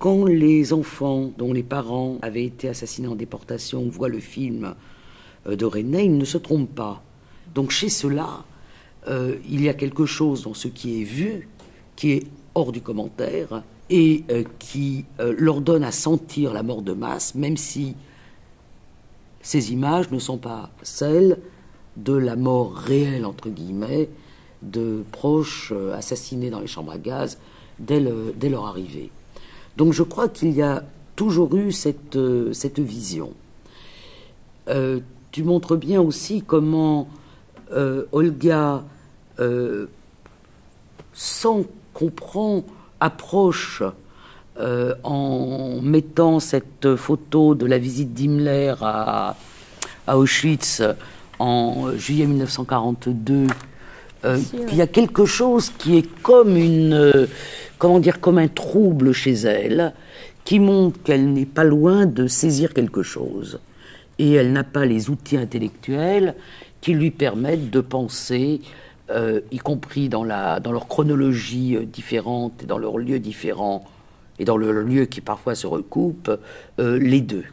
Quand les enfants dont les parents avaient été assassinés en déportation voient le film de Resnais, ils ne se trompent pas. Donc chez ceux-là, il y a quelque chose dans ce qui est vu, qui est hors du commentaire, et qui leur donne à sentir la mort de masse, même si ces images ne sont pas celles de la mort réelle, entre guillemets, de proches assassinés dans les chambres à gaz dès leur arrivée. Donc je crois qu'il y a toujours eu cette vision. Tu montres bien aussi comment Olga, sans comprendre, approche en mettant cette photo de la visite d'Himmler à Auschwitz en juillet 1942, qu'il y a quelque chose qui est comme comme un trouble chez elle, qui montre qu'elle n'est pas loin de saisir quelque chose. Et elle n'a pas les outils intellectuels qui lui permettent de penser, y compris dans leur chronologie différente, et dans leurs lieux différents, et dans leurs lieux qui parfois se recoupent, les deux.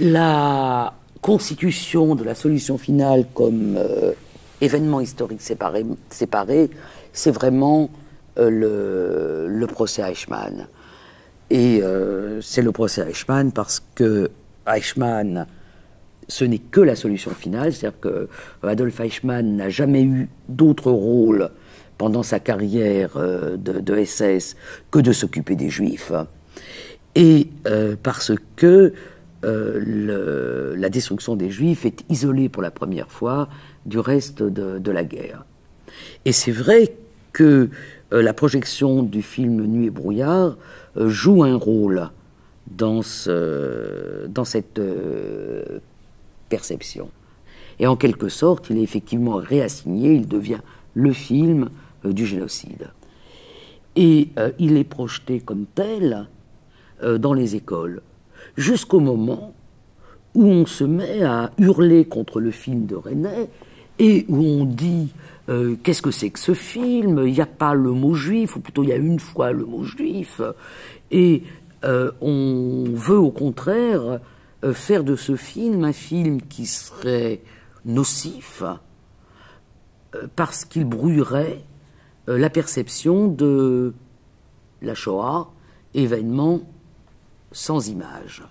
La constitution de la solution finale comme événement historique séparé, c'est vraiment le procès Eichmann. Et c'est le procès Eichmann parce que Eichmann, ce n'est que la solution finale, c'est-à-dire que Adolf Eichmann n'a jamais eu d'autre rôle pendant sa carrière de SS que de s'occuper des Juifs, et parce que la destruction des Juifs est isolée pour la première fois du reste de la guerre. Et c'est vrai que la projection du film Nuit et brouillard joue un rôle dans cette perception. Et en quelque sorte, il est effectivement réassigné, il devient le film du génocide. Et il est projeté comme tel dans les écoles, jusqu'au moment où on se met à hurler contre le film de Resnais et où on dit qu'est-ce que c'est que ce film? Il n'y a pas le mot juif, ou plutôt il y a une fois le mot juif, et on veut au contraire faire de ce film un film qui serait nocif parce qu'il brouillerait la perception de la Shoah, événement sans image.